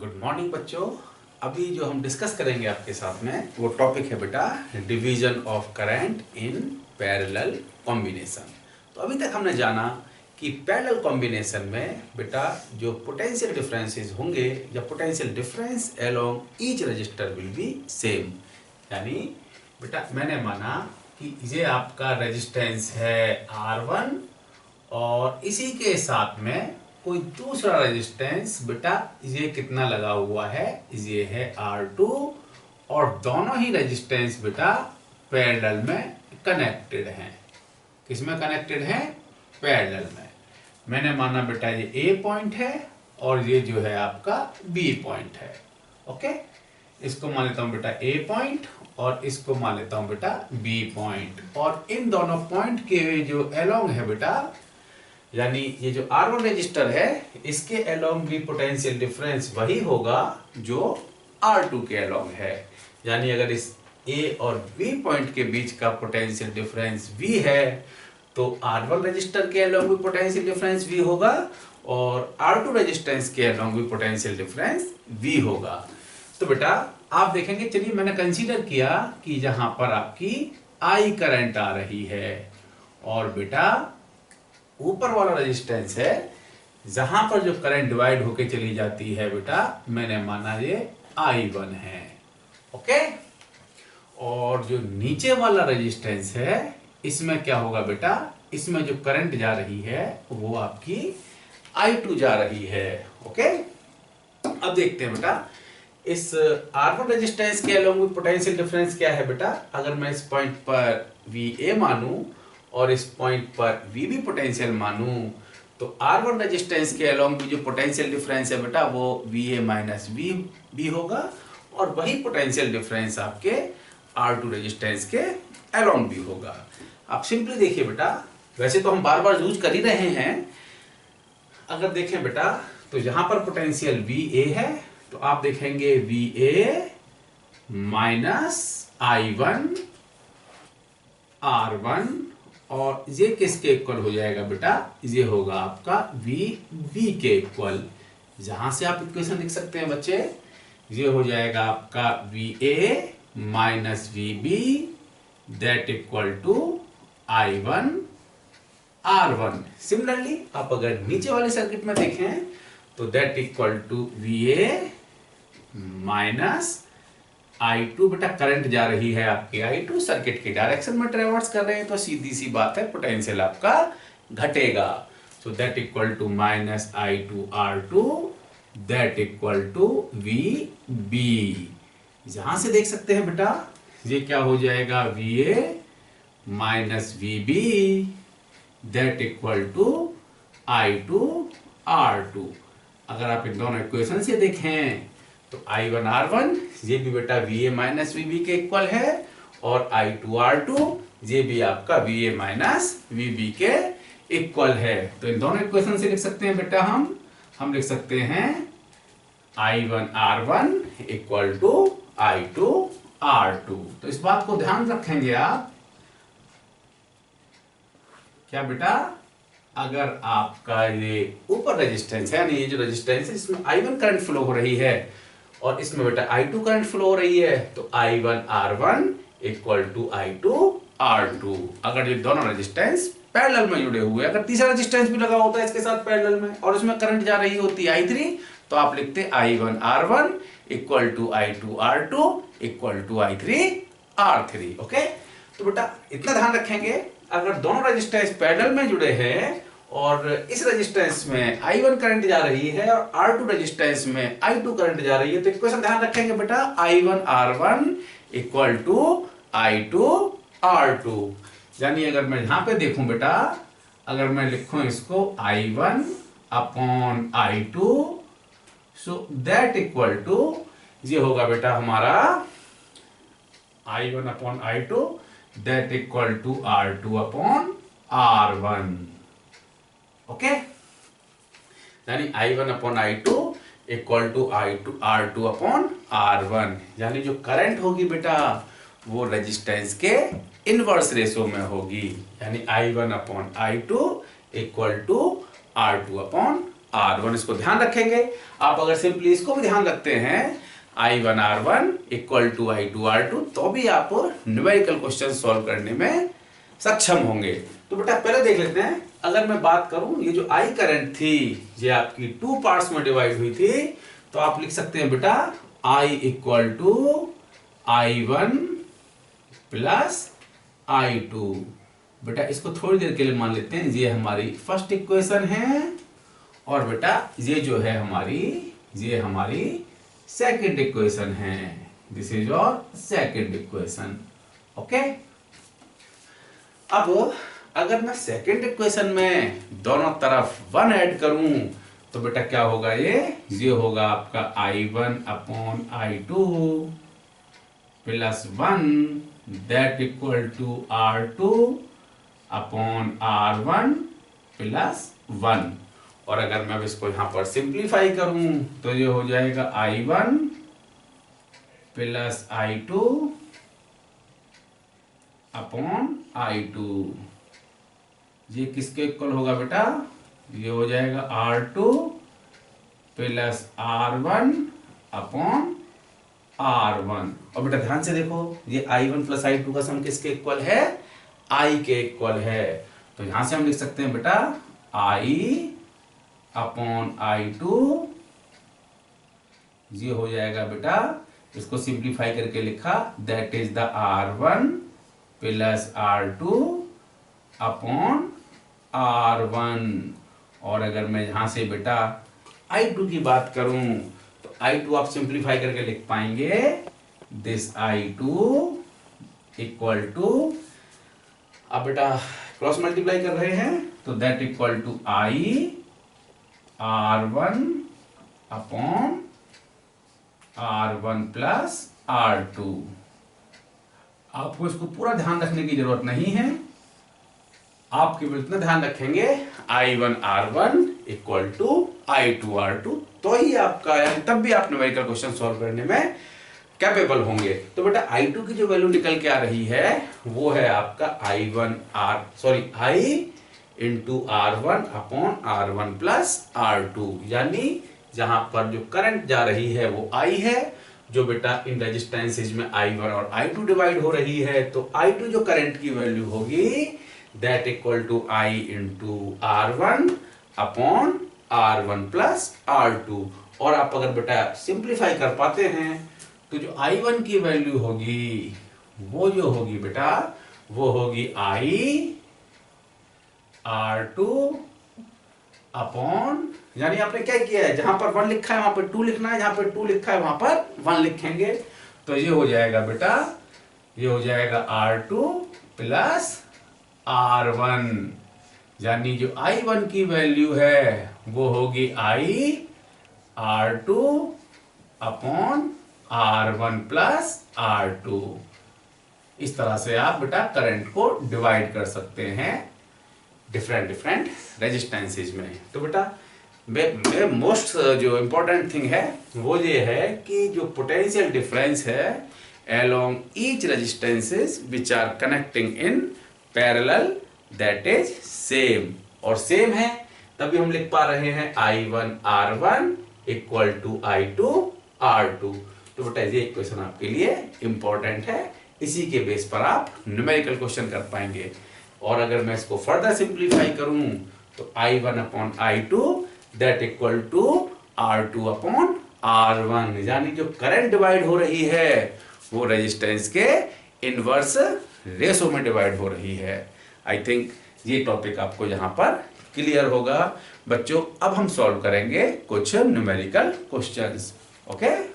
Good morning बच्चों। अभी जो हम डिस्कस करेंगे आपके साथ में वो टॉपिक है बेटा division of current in parallel combination. तो अभी तक हमने जाना कि पैरेलल कॉम्बिनेशन में बेटा जो पोटेंशियल डिफरेंसेस होंगे या potential difference along each resistor will be same. यानी बेटा मैंने माना कि ये आपका रेजिस्टेंस है R1 और इसी के साथ में कोई दूसरा रेजिस्टेंस बेटा ये कितना लगा हुआ है, ये है R2 और दोनों ही रेजिस्टेंस बेटा पैरेलल में कनेक्टेड हैं। किसमें कनेक्टेड हैं? पैरेलल में। मैंने माना बेटा ये A पॉइंट है और ये जो है आपका B पॉइंट है। ओके, इसको मान लेता हूं बेटा A पॉइंट और इसको मान लेता हूं बेटा B पॉइंट। और इन दोनों पॉइंट के जो अलोंग है बेटा, यानी ये जो R1 रजिस्टर है इसके अलोंग भी पोटेंशियल डिफरेंस वही होगा जो R2 के अलोंग है। यानी अगर इस A और B पॉइंट के बीच का पोटेंशियल डिफरेंस V है तो R1 रजिस्टर के अलोंग भी पोटेंशियल डिफरेंस V होगा और R2 रेजिस्टेंस के अलोंग भी पोटेंशियल डिफरेंस V होगा। तो बेटा आप देखेंगे, चलिए मैंने कंसीडर किया कि जहां पर आपकी I करंट आ रही है और बेटा ऊपर वाला रेजिस्टेंस है जहां पर जो करंट डिवाइड होके चली जाती है बेटा, मैंने माना ये I1 है। ओके, और जो नीचे वाला रेजिस्टेंस है इसमें क्या होगा बेटा, इसमें जो करंट जा रही है वो आपकी I2 जा रही है। ओके, अब देखते हैं बेटा इस R1 रेजिस्टेंस के अलोंग विद पोटेंशियल डिफरेंस क्या है बेटा। अगर मैं इस पॉइंट पर VA मानूं और इस पॉइंट पर VB पोटेंशियल मानूं तो R1 रेजिस्टेंस के अलोंग भी जो पोटेंशियल डिफरेंस है बेटा वो VA माइनस VB होगा और वही पोटेंशियल डिफरेंस आपके R2 रेजिस्टेंस के अलोंग भी होगा। आप सिंपली देखिए बेटा, वैसे तो हम बार बार यूज कर ही रहे हैं। अगर देखें बेटा तो यहां पर पोटेंशियल VA है तो आप देखेंगे VA माइनस I1 R1 और ये किसके इक्वल हो जाएगा बेटा, ये होगा आपका VB के इक्वल। जहां से आप इक्वेशन लिख सकते हैं बच्चे, ये हो जाएगा आपका VA minus VB that equal to I1 R1। Similarly आप अगर नीचे वाले सर्किट में देखें तो that equal to VA minus I2, बेटा करंट जा रही है आपकी I2 सर्किट की डायरेक्शन में ट्रेवर्स कर रहे हैं तो सीधी सी बात है पोटेंशियल आपका घटेगा। So that equal to minus I2 R2 that equal to VB। यहां से देख सकते हैं बेटा ये क्या हो जाएगा, VA minus VB that equal to I2 R2। अगर आप इन दोनों इक्वेशन से देखें तो I1 R1 ये भी बेटा VA माइनस VB के इक्वल है और I2 R2 ये भी आपका VA माइनस VB के इक्वल है। तो इन दोनों इक्वेशन से लिख सकते हैं बेटा हम लिख सकते हैं I1 R1 equal to I2 R2। तो इस बात को ध्यान रखेंगे आप क्या बेटा, अगर आपका ये ऊपर रेजिस्टेंस है यानी ये जो रेजिस्टेंस है इसमें I1 करंट फ्लो हो रही है और इसमें बेटा I2 करंट फ्लो हो रही है तो I1 R1 equal to I2 R2। अगर ये दोनों रेजिस्टेंस पैरेलल में जुड़े हुए, अगर तीसरा रेजिस्टेंस भी लगा होता है इसके साथ पैरेलल में और इसमें करंट जा रही होती I3 तो आप लिखते I1 R1 equal to I2 R2 equal to I3 R3। Okay, तो बेटा इतना ध्यान रखेंगे, अगर दोनों रेजिस्टेंस पैरेलल में जुड़े हैं और इस रेजिस्टेंस में I1 करंट जा रही है और R2 रेजिस्टेंस में I2 करंट जा रही है तो इक्वेशन ध्यान रखेंगे बेटा I1 R1 equal to I2 R2। यानी अगर मैं यहां पे देखूं बेटा, अगर मैं लिखूं इसको I1 upon I2 so that equal to ये होगा बेटा हमारा I1 upon I2 that equal to R2 upon R1। Okay, यानी I1 upon I2 equal to I2 R2 upon R1। यानी जो करंट होगी बेटा वो रेजिस्टेंस के इनवर्स रेशो में होगी, यानी I1 upon I2 equal to R2 upon R1, इसको ध्यान रखेंगे। आप अगर सिंपली इसको भी ध्यान रखते हैं I1 R1 equal to I2 R2, तो भी आप न्यूमेरिकल क्वेश्चन सॉल्व करने में सक्षम होंगे। तो बेटा पहले देख लेते हैं, अगर मैं बात करूं ये जो I करंट थी ये आपकी 2 पार्ट्स में डिवाइड हुई थी, तो आप लिख सकते हैं बेटा I equal to I1 plus I2। बेटा इसको थोड़ी देर के लिए मान लेते हैं ये हमारी फर्स्ट इक्वेशन है, और बेटा ये जो है ये हमारी सेकंड इक्वेशन है। This is your second equation. Okay, अब अगर मैं सेकंड इक्वेशन में दोनों तरफ 1 ऐड करूं तो बेटा क्या होगा, ये होगा आपका I1 upon I2 plus 1 that equal to R2 upon R1 plus 1। और अगर मैं इसको यहां पर सिंप्लीफाई करूं तो ये हो जाएगा I1 plus I2 upon I2। ये किसके इक्वल होगा बेटा, ये हो जाएगा R2 plus R1 upon R1। और बेटा ध्यान से देखो, ये I1 प्लस I2 का सम किसके इक्वल है, I के इक्वल है। तो यहां से हम लिख सकते हैं बेटा I अपॉन I2, ये हो जाएगा बेटा, इसको सिंप्लीफाई करके लिखा that is the R1 plus R2 upon R1। और अगर मैं यहां से बेटा I2 की बात करूं तो I2 आप सिंप्लीफाई करके लिख पाएंगे दिस I2 इक्वल टू, आप बेटा क्रॉस मल्टीप्लाई कर रहे हैं तो that equal to I R1 upon R1 plus R2। आपको इसको पूरा ध्यान रखने की जरूरत नहीं है, आप केवल इतना ध्यान रखेंगे I1 R1 equal to I2 R2, तो ही आपका, तब भी आप न्यूमेरिकल क्वेश्चन सॉल्व करने में कैपेबल होंगे। तो बेटा I2 की जो वैल्यू निकल के आ रही है वो है आपका I into R1 upon R1 plus R2, यानी जहां पर जो करंट जा रही है वो I है, जो बेटा इन रेजिस्टेंसेज में I1 और I2 डिवाइड हो रही है, तो I2 जो करंट की वैल्यू होगी that equal to I into R1 upon R1 plus R2। और आप अगर बेटा सिंप्लीफाई कर पाते हैं तो जो I1 की वैल्यू होगी वो जो होगी बेटा वो होगी I R2 अपॉन, यानी आपने क्या किया है, जहां पर 1 लिखा है वहां पर 2 लिखना है, जहां पर 2 लिखा है वहां पर 1 लिखेंगे। तो ये हो जाएगा बेटा, ये हो जाएगा R2 प्लस R1, यानी जो I1 की वैल्यू है वो होगी I R2 upon R1 plus R2। इस तरह से आप बेटा करंट को डिवाइड कर सकते हैं डिफरेंट रेजिस्टेंसेज में। तो बेटा मोस्ट जो इम्पोर्टेंट थिंग है वो ये है कि जो पोटेंशियल डिफरेंस है along each resistances which are connecting in parallel that is same, और सेम है तभी हम लिख पा रहे हैं I1 R1 equal to I2 R2। तो बेटा ये इक्वेशन आपके लिए इंपॉर्टेंट है, इसी के बेस पर आप न्यूमेरिकल क्वेश्चन कर पाएंगे। और अगर मैं इसको फर्दर सिंप्लीफाई करूं तो I1 upon I2 that equal to R2 upon R1, यानी जो करंट डिवाइड हो रही है वो रेजिस्टेंस के इनवर्स रेशो में डिवाइड हो रही है। आई थिंक ये टॉपिक आपको यहाँ पर क्लियर होगा बच्चों। अब हम सॉल्व करेंगे कुछ न्यूमेरिकल क्वेश्चंस। ओके।